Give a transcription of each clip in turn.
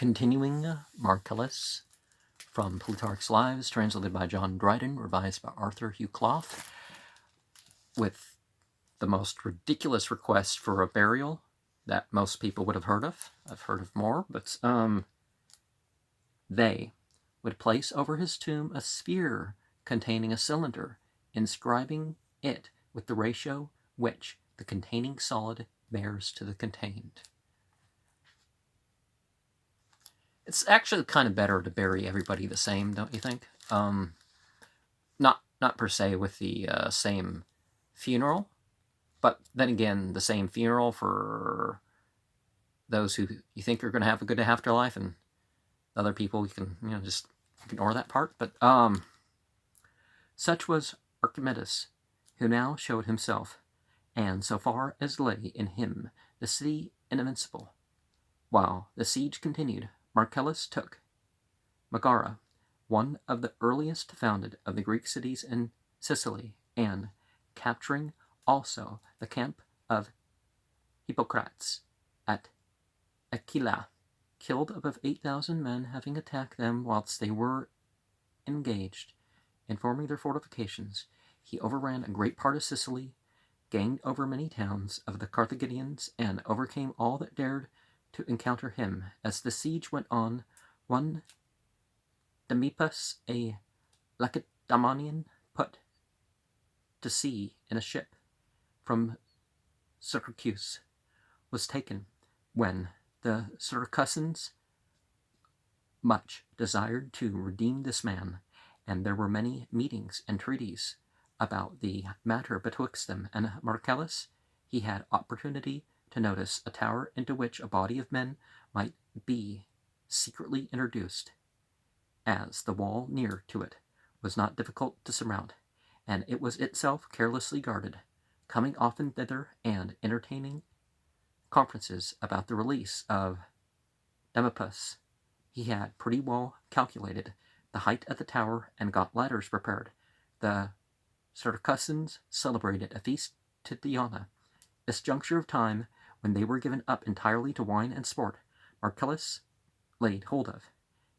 Continuing Marcellus from Plutarch's Lives, translated by John Dryden, revised by Hugh Clough, with the most ridiculous request for a burial that most people would have heard of. I've heard of more, but they would place over his tomb a sphere containing a cylinder, inscribing it with the ratio which the containing solid bears to the contained. It's actually kind of better to bury everybody the same, don't you think? Not per se with the same funeral, but then again, the same funeral for those who you think are going to have a good afterlife, and other people you can just ignore that part. But such was Archimedes, who now showed himself, and so far as lay in him, the city invincible. While the siege continued, Marcellus took Megara, one of the earliest founded of the Greek cities in Sicily, and capturing also the camp of Hippocrates at Aquila, killed above 8,000 men, having attacked them whilst they were engaged in forming their fortifications. He overran a great part of Sicily, gained over many towns of the Carthaginians, and overcame all that dared to encounter him. As the siege went on, one Demipus, a Lacedaemonian, put to sea in a ship from Syracuse, was taken, when the Syracusans much desired to redeem this man, and there were many meetings and treaties about the matter betwixt them. And Marcellus, he had opportunity to notice a tower into which a body of men might be secretly introduced, as the wall near to it was not difficult to surmount, and it was itself carelessly guarded. Coming often thither and entertaining conferences about the release of Demipus, he had pretty well calculated the height of the tower and got ladders prepared. The Syracusans celebrated a feast to Diana. This juncture of time, when they were given up entirely to wine and sport, Marcellus laid hold of,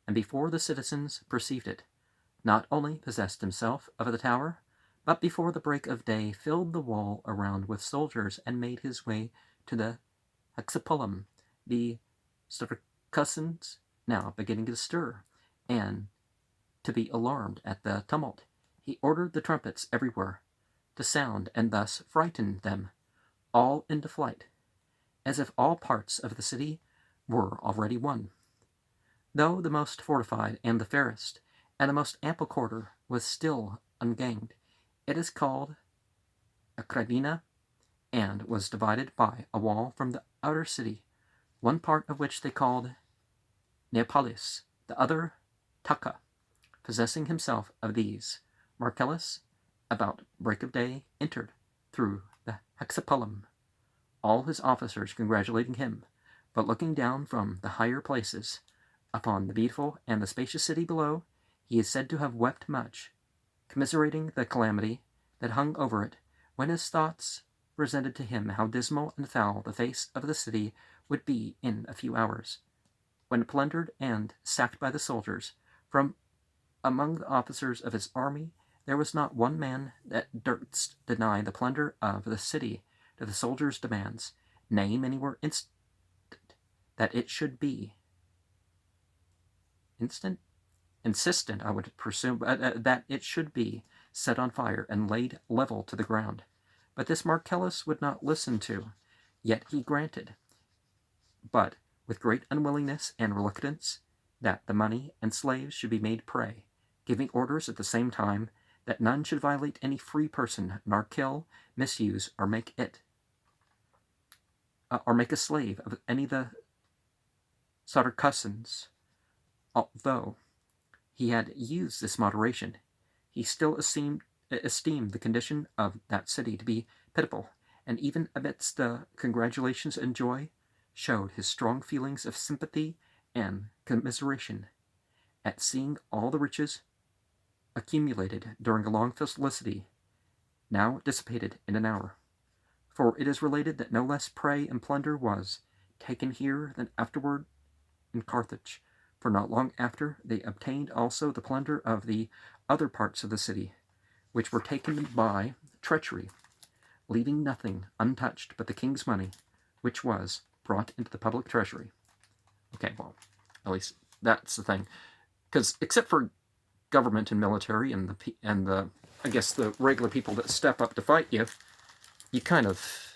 and before the citizens perceived it, not only possessed himself of the tower, but before the break of day filled the wall around with soldiers, and made his way to the Hexapolum. The Syracusans now beginning to stir, and to be alarmed at the tumult, he ordered the trumpets everywhere to sound, and thus frightened them all into flight, as if all parts of the city were already won. Though the most fortified and the fairest and the most ample quarter was still ungained, it is called Acradina, and was divided by a wall from the outer city, one part of which they called Neapolis, the other Taka. Possessing himself of these, Marcellus, about break of day, entered through the Hexapolum, all his officers congratulating him, but looking down from the higher places upon the beautiful and the spacious city below, he is said to have wept much, commiserating the calamity that hung over it, when his thoughts presented to him how dismal and foul the face of the city would be in a few hours, when plundered and sacked by the soldiers. From among the officers of his army there was not one man that durst deny the plunder of the city to the soldiers' demands. Nay, many were instant that it should be insistent, I would presume, that it should be set on fire and laid level to the ground. But this Marcellus would not listen to, yet he granted, but with great unwillingness and reluctance, that the money and slaves should be made prey, giving orders at the same time that none should violate any free person, nor kill, misuse, or make a slave of any of the Syracusans. Although he had used this moderation, he still esteemed the condition of that city to be pitiable, and even amidst the congratulations and joy, showed his strong feelings of sympathy and commiseration at seeing all the riches accumulated during a long felicity now dissipated in an hour. For it is related that no less prey and plunder was taken here than afterward in Carthage, for not long after they obtained also the plunder of the other parts of the city, which were taken by treachery, leaving nothing untouched but the king's money, which was brought into the public treasury. Okay, well, at least that's the thing, because except for government and military and the I guess the regular people that step up to fight you, you kind of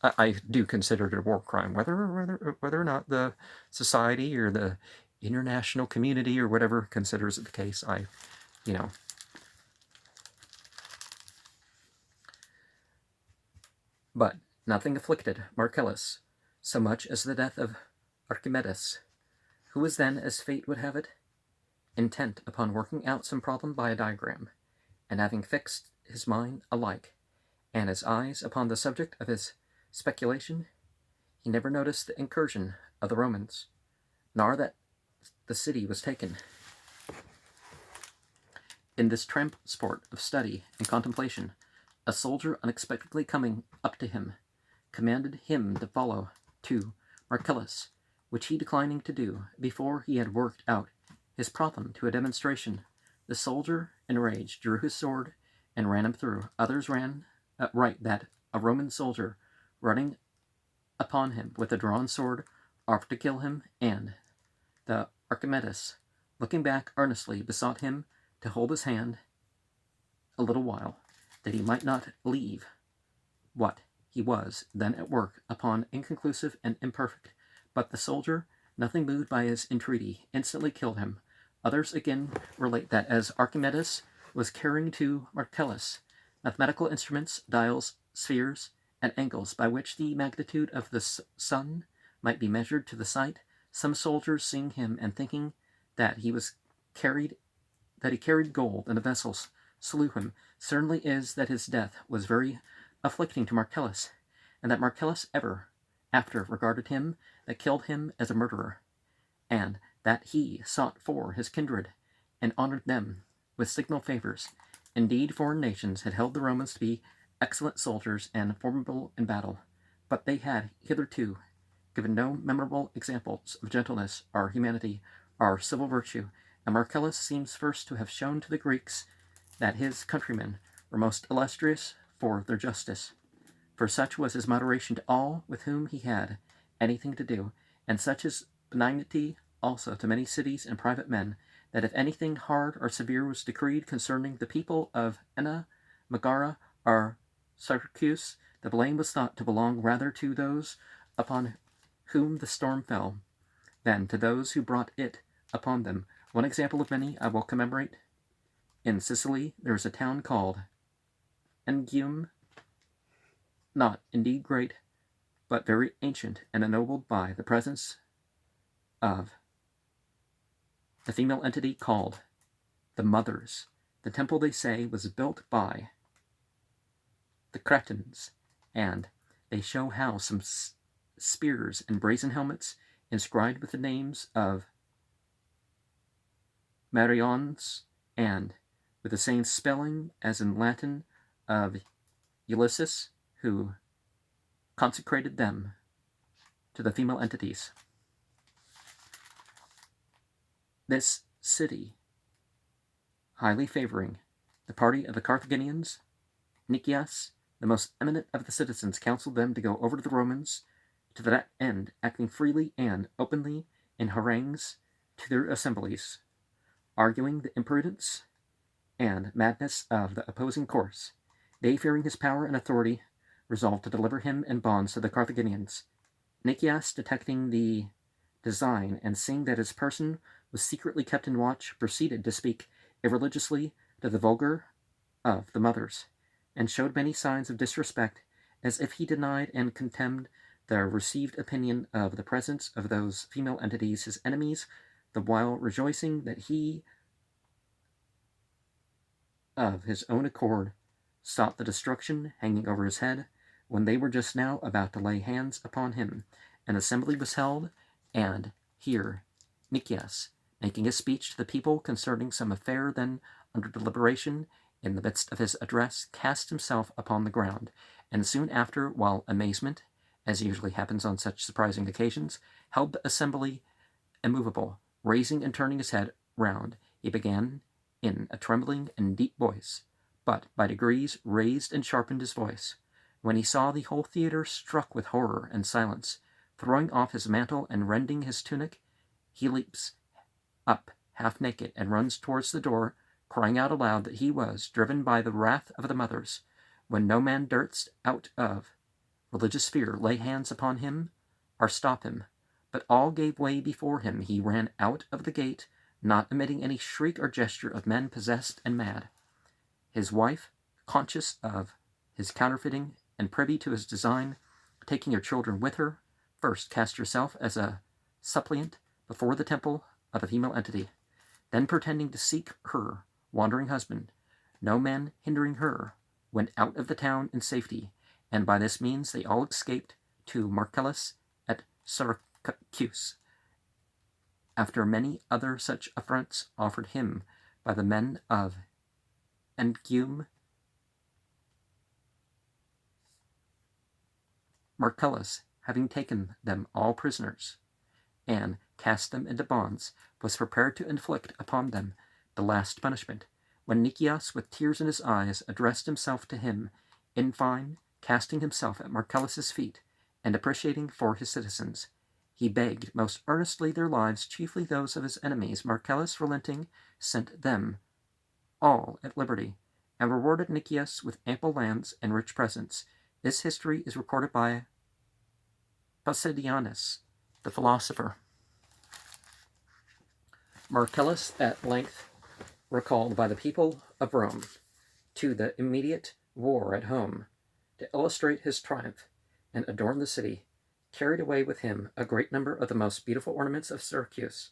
I do consider it a war crime, whether or not the society or the international community or whatever considers it the case. You know. But nothing afflicted Marcellus so much as the death of Archimedes, who was then, as fate would have it, intent upon working out some problem by a diagram, and having fixed his mind alike and his eyes upon the subject of his speculation, he never noticed the incursion of the Romans, nor that the city was taken. In this transport of study and contemplation, a soldier unexpectedly coming up to him, commanded him to follow to Marcellus, which he declining to do before he had worked out his problem to a demonstration, the soldier, enraged, drew his sword and ran him through. Others ran right that a Roman soldier, running upon him with a drawn sword, offered to kill him, and the Archimedes, looking back earnestly, besought him to hold his hand a little while, that he might not leave what he was then at work upon inconclusive and imperfect. But the soldier, nothing moved by his entreaty, instantly killed him. Others again relate that as Archimedes was carrying to Marcellus mathematical instruments, dials, spheres, and angles by which the magnitude of the sun might be measured to the sight, some soldiers seeing him and thinking that he carried gold in the vessels, slew him. Certainly is that his death was very afflicting to Marcellus, and that Marcellus ever after regarded him that killed him as a murderer, and that he sought for his kindred and honored them with signal favors. Indeed, foreign nations had held the Romans to be excellent soldiers and formidable in battle, but they had hitherto given no memorable examples of gentleness or humanity or civil virtue, and Marcellus seems first to have shown to the Greeks that his countrymen were most illustrious for their justice, for such was his moderation to all with whom he had anything to do, and such his benignity also to many cities and private men, that if anything hard or severe was decreed concerning the people of Enna, Megara, or Syracuse, the blame was thought to belong rather to those upon whom the storm fell, than to those who brought it upon them. One example of many I will commemorate. In Sicily there is a town called Engium, not indeed great, but very ancient and ennobled by the presence of the female entity called the Mothers. The temple, they say, was built by the Cretans, and they show how some spears and brazen helmets inscribed with the names of Marions and with the same spelling as in Latin of Ulysses, who consecrated them to the female entities. This city, highly favoring the party of the Carthaginians, Nicias, the most eminent of the citizens, counseled them to go over to the Romans, to that end acting freely and openly in harangues to their assemblies, arguing the imprudence and madness of the opposing course. They, fearing his power and authority, resolved to deliver him in bonds to the Carthaginians. Nicias, detecting the design and seeing that his person was secretly kept in watch, proceeded to speak irreligiously to the vulgar of the Mothers, and showed many signs of disrespect, as if he denied and contemned the received opinion of the presence of those female entities, his enemies, the while rejoicing that he of his own accord sought the destruction hanging over his head, when they were just now about to lay hands upon him. An assembly was held, and here Nicias, making a speech to the people concerning some affair then under deliberation, in the midst of his address, cast himself upon the ground, and soon after, while amazement, as usually happens on such surprising occasions, held the assembly immovable. Raising and turning his head round, he began in a trembling and deep voice, but by degrees raised and sharpened his voice. When he saw the whole theatre struck with horror and silence, throwing off his mantle and rending his tunic, he leaps up half naked and runs towards the door, crying out aloud that he was driven by the wrath of the mothers, when no man durst out of religious fear lay hands upon him or stop him, but all gave way before him. He ran out of the gate, not emitting any shriek or gesture of men possessed and mad. His wife, conscious of his counterfeiting and privy to his design, taking her children with her, first cast herself as a suppliant before the temple of a female entity, then pretending to seek her wandering husband, no man hindering her, went out of the town in safety, and by this means they all escaped to Marcellus at Syracuse, after many other such affronts offered him by the men of Engium. Marcellus, having taken them all prisoners, and cast them into bonds, was prepared to inflict upon them the last punishment, when Nicias, with tears in his eyes, addressed himself to him, in fine, casting himself at Marcellus's feet, and appreciating for his citizens, he begged most earnestly their lives, chiefly those of his enemies. Marcellus, relenting, sent them all at liberty, and rewarded Nicias with ample lands and rich presents. This history is recorded by Posidonius, the philosopher. Marcellus, at length recalled by the people of Rome to the immediate war at home, to illustrate his triumph and adorn the city, carried away with him a great number of the most beautiful ornaments of Syracuse.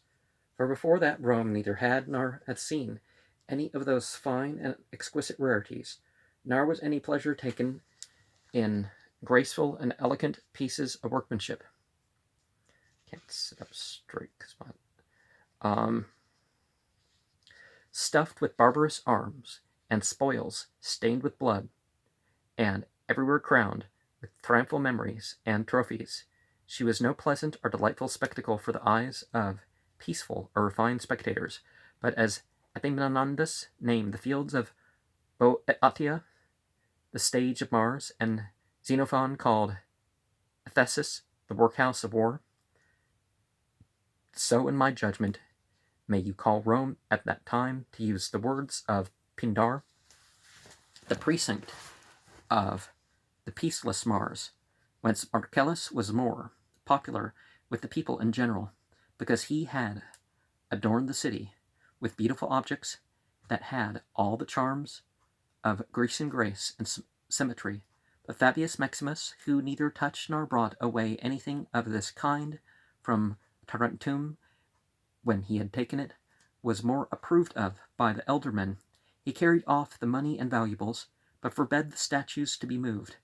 For before that Rome neither had nor had seen any of those fine and exquisite rarities, nor was any pleasure taken in graceful and elegant pieces of workmanship. Can't sit up straight because stuffed with barbarous arms and spoils stained with blood, and everywhere crowned with triumphal memories and trophies. She was no pleasant or delightful spectacle for the eyes of peaceful or refined spectators, but as Epaminondas named the fields of Boeotia, the stage of Mars, and Xenophon called Ephesus the workhouse of war, so in my judgment may you call Rome at that time, to use the words of Pindar, the precinct of the peaceless Mars, whence Marcellus was more popular with the people in general, because he had adorned the city with beautiful objects that had all the charms of Grecian grace and symmetry. But Fabius Maximus, who neither touched nor brought away anything of this kind from Tarentum when he had taken it, was more approved of by the elder men. He carried off the money and valuables, but forbade the statues to be moved,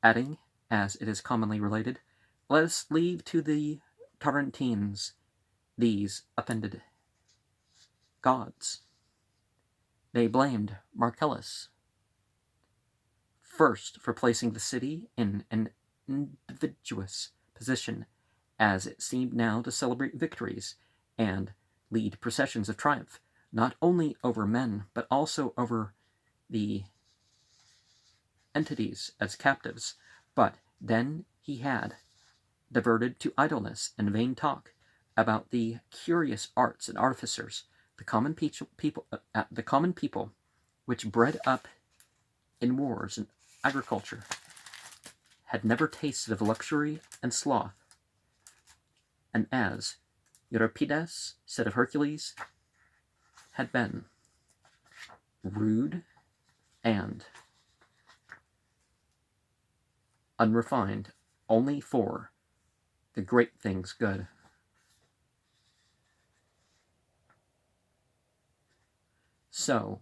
adding, as it is commonly related, let us leave to the Tarentines these offended gods. They blamed Marcellus first for placing the city in an invidious position, as it seemed now to celebrate victories and lead processions of triumph, not only over men, but also over the entities as captives. But then he had diverted to idleness and vain talk about the curious arts and artificers, the common people, which bred up in wars and agriculture, had never tasted of luxury and sloth, and as Euripides said of Hercules, had been rude and unrefined only for the great things good. So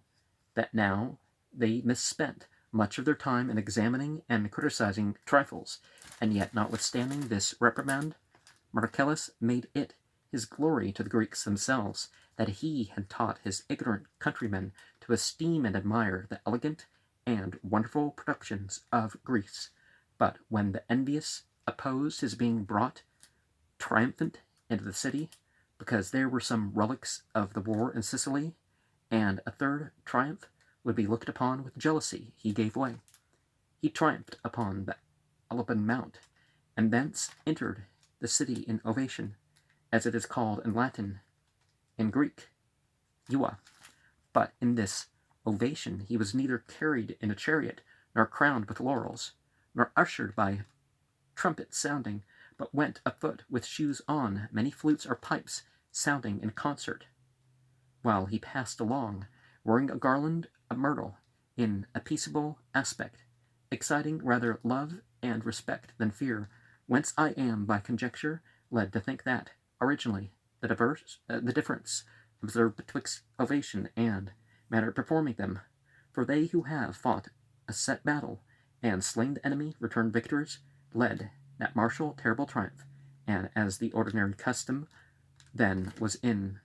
that now they misspent much of their time in examining and criticizing trifles, and yet, notwithstanding this reprimand, Marcellus made it his glory to the Greeks themselves that he had taught his ignorant countrymen to esteem and admire the elegant and wonderful productions of Greece. But when the envious opposed his being brought triumphant into the city, because there were some relics of the war in Sicily, and a third triumph would be looked upon with jealousy, he gave way. He triumphed upon the Alban Mount, and thence entered the city in ovation, as it is called in Latin, in Greek, eua. But in this ovation he was neither carried in a chariot, nor crowned with laurels, nor ushered by trumpets sounding, but went afoot with shoes on, many flutes or pipes sounding in concert, while he passed along, wearing a garland of myrtle, in a peaceable aspect, exciting rather love and respect than fear, whence I am by conjecture led to think that, originally, the difference observed betwixt ovation and manner of performing them, for they who have fought a set battle, and slain the enemy returned victors, led that martial terrible triumph, and as the ordinary custom then was in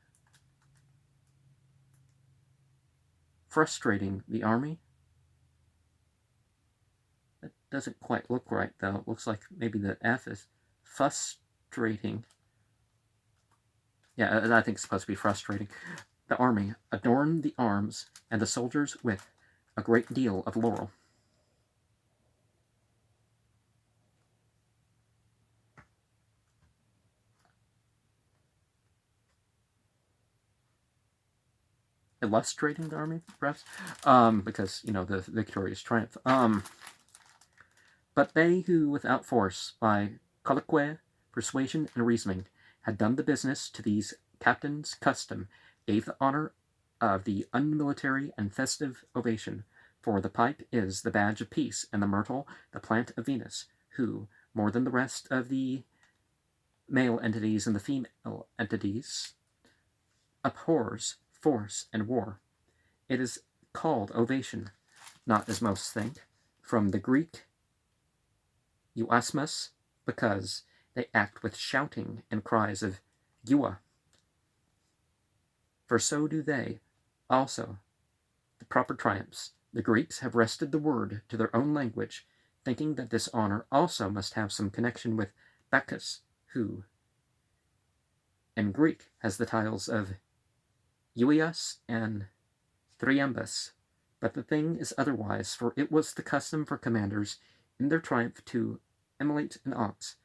frustrating the army. That doesn't quite look right, though. It looks like maybe the F is frustrating. Yeah, I think it's supposed to be frustrating. The army adorned the arms and the soldiers with a great deal of laurel. Illustrating the army, perhaps, because the victorious triumph. But they who, without force, by colloquy, persuasion, and reasoning, had done the business to these captains' custom, gave the honor of the unmilitary and festive ovation. For the pipe is the badge of peace, and the myrtle the plant of Venus, who, more than the rest of the male entities and the female entities, abhors force and war. It is called ovation, not as most think, from the Greek euasmus, because they act with shouting and cries of eua. For so do they also the proper triumphs. The Greeks have wrested the word to their own language, thinking that this honor also must have some connection with Bacchus, who, in Greek, has the titles of Euias and Thriambus. But the thing is otherwise, for it was the custom for commanders in their triumph to immolate an ox,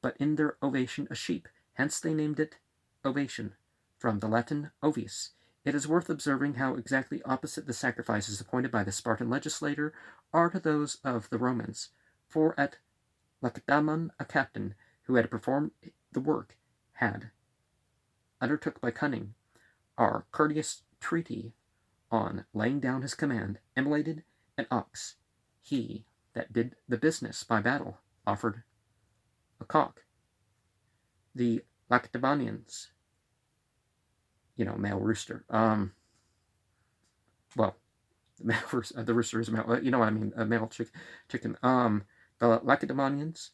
but in their ovation a sheep. Hence they named it ovation, from the Latin ovius. It is worth observing how exactly opposite the sacrifices appointed by the Spartan legislator are to those of the Romans. For at Lacedaemon a captain, who had performed the work, had undertook by cunning our courteous treaty on laying down his command, immolated an ox. He that did the business by battle offered a cock. The Lacedaemonians, male rooster. Well, the rooster is a male. You know what I mean? A male chicken. The Lacedaemonians,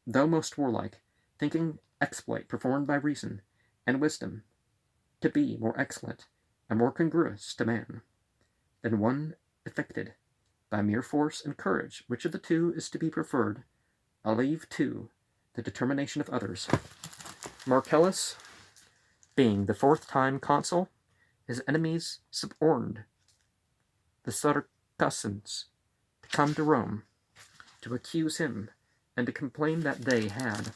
though most warlike, thinking exploit performed by reason and wisdom to be more excellent and more congruous to man than one effected by mere force and courage, which of the two is to be preferred, I'll leave to the determination of others. Marcellus, being the 4th time consul, his enemies suborned the Saracens to come to Rome to accuse him and to complain that they had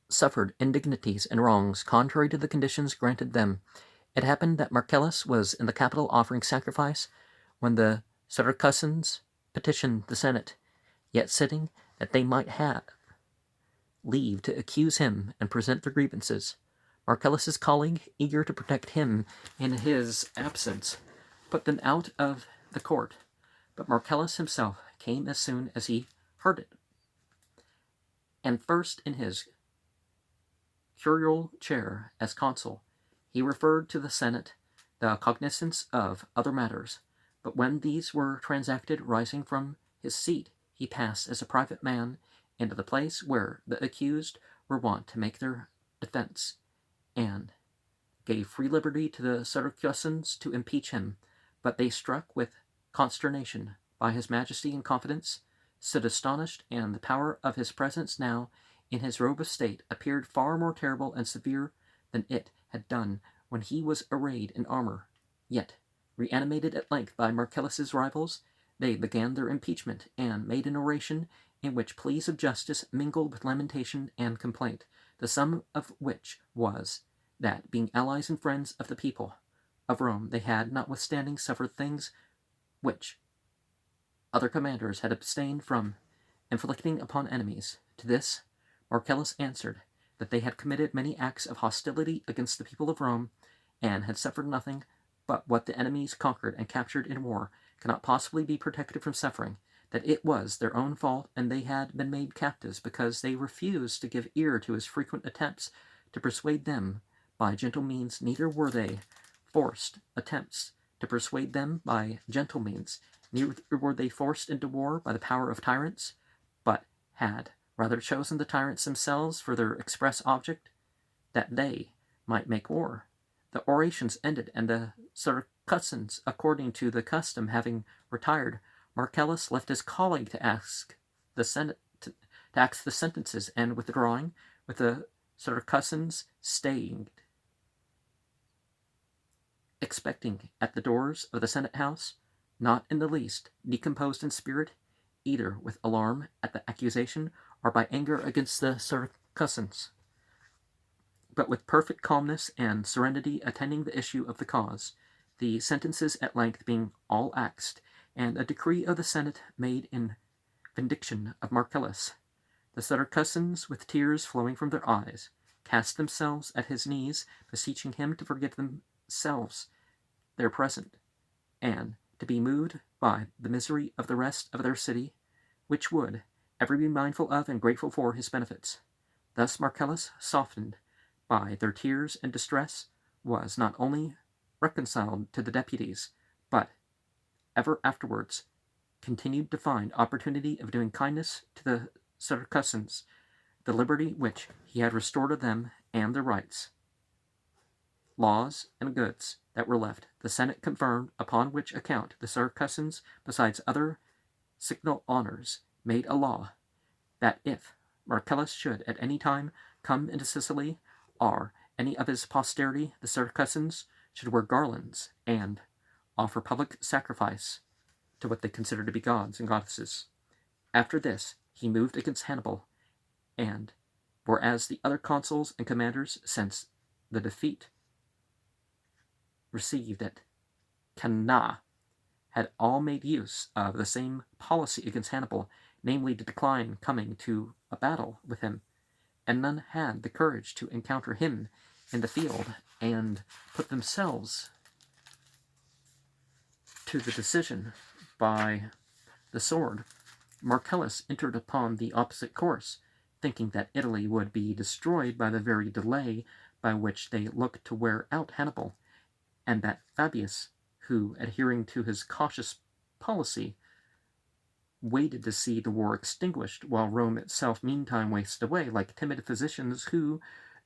suffered indignities and wrongs contrary to the conditions granted them. It happened that Marcellus was in the Capitol offering sacrifice when the Saracens petitioned the Senate, yet sitting that they might have leave to accuse him and present their grievances. Marcellus's colleague, eager to protect him in his absence, put them out of the court, but Marcellus himself came as soon as he heard it, and first in his curule chair as consul, he referred to the Senate the cognizance of other matters, but when these were transacted, rising from his seat, he passed as a private man into the place where the accused were wont to make their defense, and gave free liberty to the Saracens to impeach him, but they, struck with consternation by his majesty and confidence, stood astonished, and the power of his presence now in his robe of state, appeared far more terrible and severe than it had done when he was arrayed in armor. Yet, reanimated at length by Marcellus's rivals, they began their impeachment, and made an oration in which pleas of justice mingled with lamentation and complaint, the sum of which was, that, being allies and friends of the people of Rome, they had, notwithstanding, suffered things which other commanders had abstained from inflicting upon enemies. To this Marcellus answered, that they had committed many acts of hostility against the people of Rome, and had suffered nothing but what the enemies conquered and captured in war cannot possibly be protected from suffering, that it was their own fault, and they had been made captives because they refused to give ear to his frequent attempts to persuade them by gentle means. Neither were they forced attempts to persuade them by gentle means, neither were they forced into war by the power of tyrants, but had rather chosen the tyrants themselves for their express object, that they might make war. The orations ended, and the Saracens, according to the custom, having retired, Marcellus left his colleague to ask the sentences, and withdrawing, with the Saracens staying, expecting at the doors of the Senate house, not in the least decomposed in spirit, either with alarm at the accusation or by anger against the Saracens, but with perfect calmness and serenity attending the issue of the cause, the sentences at length being all axed, and a decree of the Senate made in vindication of Marcellus. The Saracens, with tears flowing from their eyes, cast themselves at his knees, beseeching him to forgive themselves their present, and to be moved by the misery of the rest of their city, which would ever be mindful of and grateful for his benefits. Thus Marcellus, softened by their tears and distress, was not only reconciled to the deputies, but ever afterwards continued to find opportunity of doing kindness to the Saracens, the liberty which he had restored to them, and their rights, laws, and goods that were left. The Senate confirmed, upon which account the Saracens, besides other signal honors, made a law, that if Marcellus should at any time come into Sicily, or any of his posterity, the Saracens should wear garlands, and offer public sacrifice to what they considered to be gods and goddesses. After this, he moved against Hannibal, and whereas the other consuls and commanders, since the defeat received at Cannae, had all made use of the same policy against Hannibal, namely to decline coming to a battle with him, and none had the courage to encounter him in the field and put themselves to the decision by the sword, Marcellus entered upon the opposite course, thinking that Italy would be destroyed by the very delay by which they looked to wear out Hannibal, and that Fabius, who, adhering to his cautious policy, waited to see the war extinguished, while Rome itself meantime wasted away, like timid physicians who,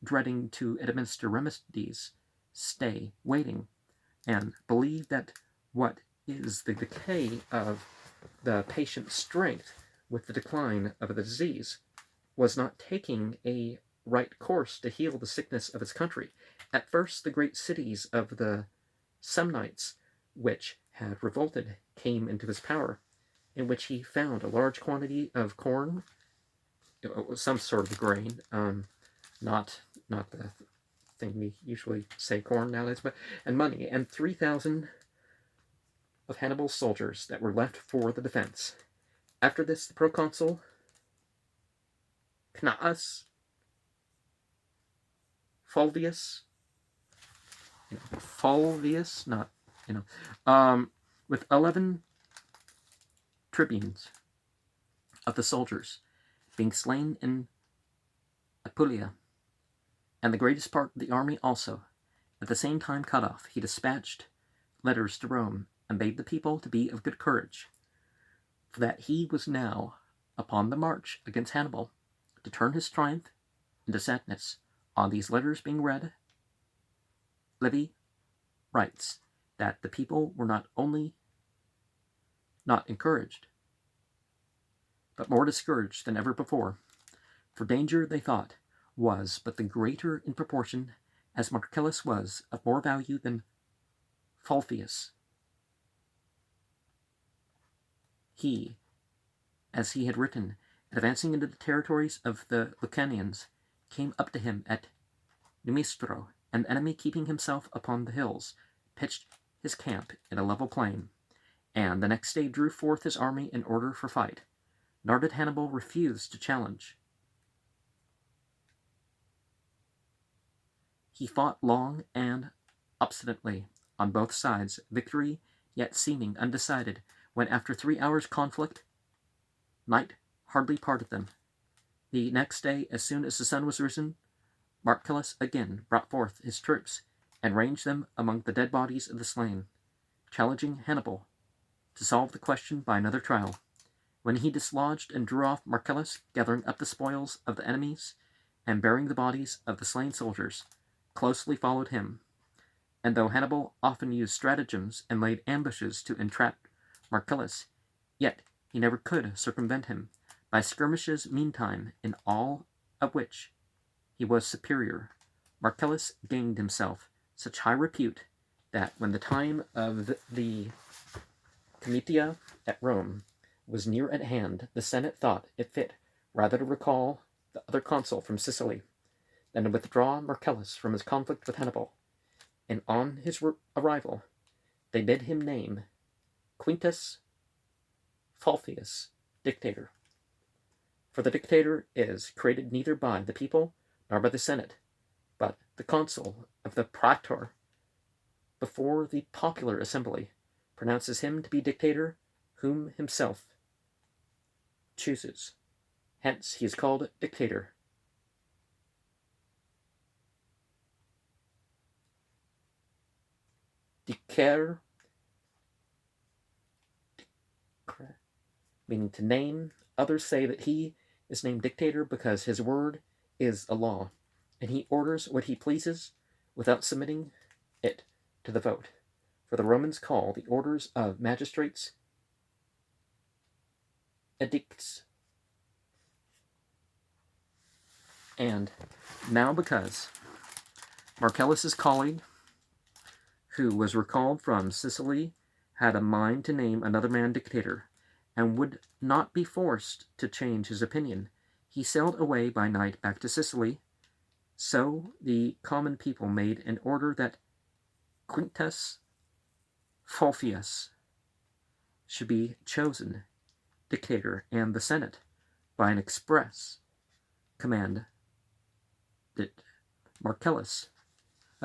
dreading to administer remedies, stay waiting, and believe that what is the decay of the patient's strength with the decline of the disease was not taking a right course to heal the sickness of his country. At first, the great cities of the Samnites, which had revolted, came into his power, in which he found a large quantity of corn, some sort of grain, not the thing we usually say corn nowadays, and money, and 3,000 of Hannibal's soldiers that were left for the defense. After this, the proconsul Cnaeus Fulvius, with 11 tribunes of the soldiers, being slain in Apulia, and the greatest part of the army also, at the same time cut off, he dispatched letters to Rome, and bade the people to be of good courage, for that he was now upon the march against Hannibal, to turn his triumph into sadness. On these letters being read, Livy writes that the people were not only not encouraged, but more discouraged than ever before, For danger, they thought, was but the greater in proportion as Marcellus was of more value than Fulvius. He, as he had written, advancing into the territories of the Lucanians, came up to him at Numistro, and the enemy, keeping himself upon the hills, pitched his camp in a level plain, and the next day drew forth his army in order for fight. Nor did Hannibal refuse to challenge. He fought long and obstinately on both sides, victory yet seeming undecided, when after 3 hours' conflict, night hardly parted them. The next day, as soon as the sun was risen, Marcellus again brought forth his troops, and ranged them among the dead bodies of the slain, challenging Hannibal to solve the question by another trial. When he dislodged and drew off, Marcellus, gathering up the spoils of the enemies, and bearing the bodies of the slain soldiers, closely followed him. And though Hannibal often used stratagems and laid ambushes to entrap Marcellus, yet he never could circumvent him, by skirmishes meantime, in all of which he was superior. Marcellus gained himself such high repute that when the time of the comitia at Rome was near at hand, the Senate thought it fit rather to recall the other consul from Sicily than to withdraw Marcellus from his conflict with Hannibal. And on his arrival, they bid him name Quintus Fulvius dictator. For the dictator is created neither by the people nor by the Senate, but the consul of the praetor before the popular assembly pronounces him to be dictator whom himself chooses. Hence he is called dictator. Dicere, meaning to name. Others say that he is named dictator because his word is a law, and he orders what he pleases without submitting it to the vote. For the Romans call the orders of magistrates edicts. And now because Marcellus's colleague, who was recalled from Sicily, had a mind to name another man dictator, and would not be forced to change his opinion, he sailed away by night back to Sicily. So the common people made an order that Quintus Fulvius should be chosen dictator, and the Senate, by an express command,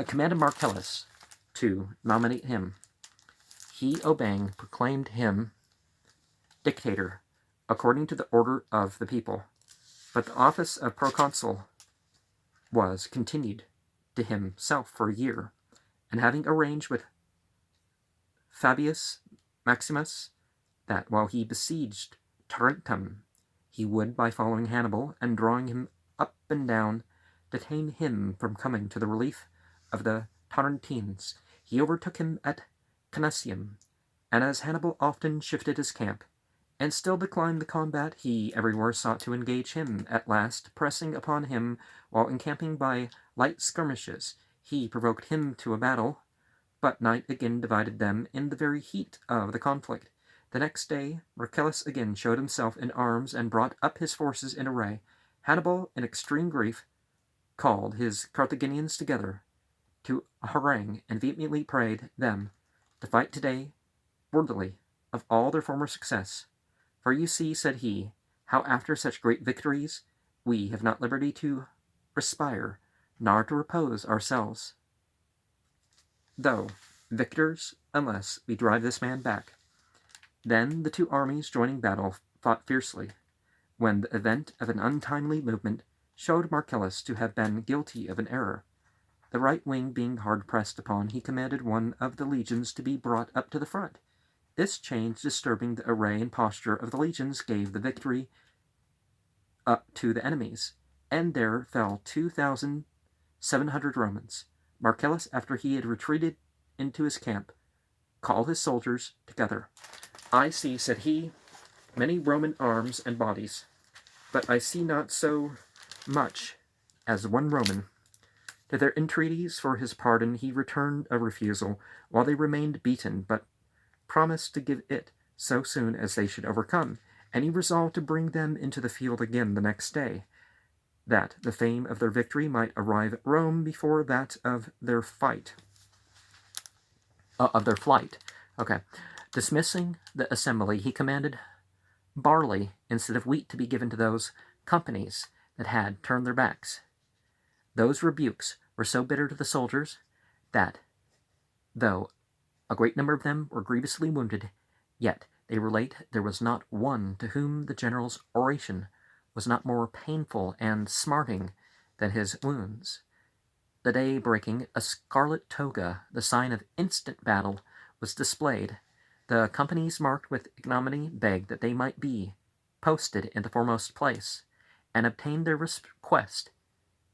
commanded Marcellus to nominate him. He, obeying, proclaimed him dictator according to the order of the people. But the office of proconsul was continued to himself for a year, and having arranged with Fabius Maximus that while he besieged Tarentum, he would, by following Hannibal and drawing him up and down, detain him from coming to the relief of the Tarentines, he overtook him at Canisium, and as Hannibal often shifted his camp, and still declined the combat, he everywhere sought to engage him. At last, pressing upon him while encamping by light skirmishes, he provoked him to a battle, but night again divided them in the very heat of the conflict. The next day, Marcellus again showed himself in arms and brought up his forces in array. Hannibal, in extreme grief, called his Carthaginians together to a harangue and vehemently prayed them to fight today worthily of all their former success. For you see, said he, how after such great victories we have not liberty to respire, nor to repose ourselves, though victors, unless we drive this man back. Then the two armies joining battle fought fiercely, when the event of an untimely movement showed Marcellus to have been guilty of an error. The right wing being hard pressed upon, he commanded one of the legions to be brought up to the front. This change, disturbing the array and posture of the legions, gave the victory up to the enemies, and there fell 2,700 Romans. Marcellus, after he had retreated into his camp, called his soldiers together. I see, said he, many Roman arms and bodies, but I see not so much as one Roman. To their entreaties for his pardon he returned a refusal, while they remained beaten, but promised to give it so soon as they should overcome, and he resolved to bring them into the field again the next day, that the fame of their victory might arrive at Rome before that of their flight. Okay. Dismissing the assembly, he commanded barley instead of wheat to be given to those companies that had turned their backs. Those rebukes were so bitter to the soldiers that, though a great number of them were grievously wounded, yet they relate there was not one to whom the general's oration was not more painful and smarting than his wounds. The day breaking, a scarlet toga, the sign of instant battle, was displayed. The companies marked with ignominy begged that they might be posted in the foremost place, and obtained their request.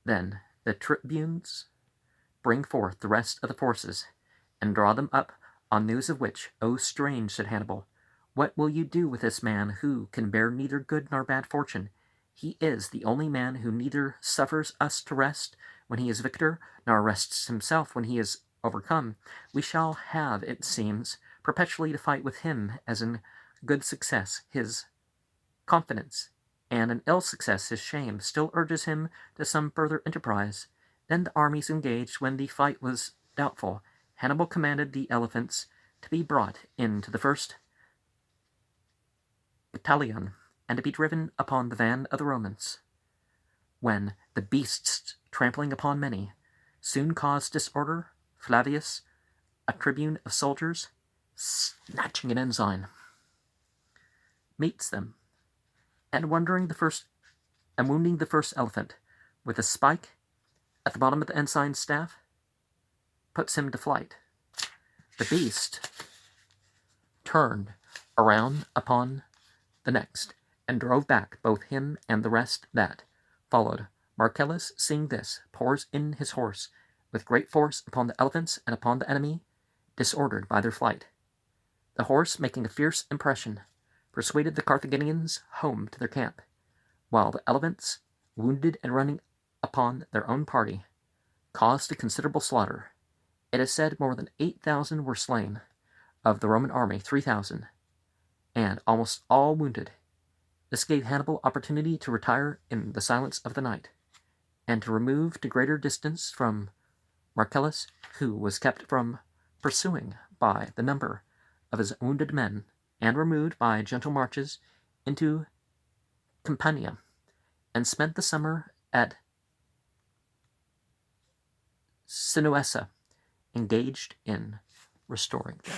Then the tribunes bring forth the rest of the forces, and draw them up, on news of which, "O strange," said Hannibal, "what will you do with this man who can bear neither good nor bad fortune? He is the only man who neither suffers us to rest when he is victor, nor rests himself when he is overcome. We shall have, it seems, perpetually to fight with him, as in good success his confidence, and in ill success his shame, still urges him to some further enterprise." Then the armies engaged. When the fight was doubtful, Hannibal commanded the elephants to be brought into the first battalion, and to be driven upon the van of the Romans, when the beasts, trampling upon many, soon caused disorder. Flavius, a tribune of soldiers, snatching an ensign, meets them, and wounding the first elephant with a spike at the bottom of the ensign's staff, puts him to flight. The beast turned around upon the next, and drove back both him and the rest that followed. Marcellus, seeing this, pours in his horse with great force upon the elephants and upon the enemy, disordered by their flight. The horse, making a fierce impression, persuaded the Carthaginians home to their camp, while the elephants, wounded and running upon their own party, caused a considerable slaughter. It is said more than 8,000 were slain, of the Roman army 3,000, and almost all wounded. This gave Hannibal opportunity to retire in the silence of the night, and to remove to greater distance from Marcellus, who was kept from pursuing by the number of his wounded men, and removed by gentle marches into Campania, and spent the summer at Sinuessa, engaged in restoring them.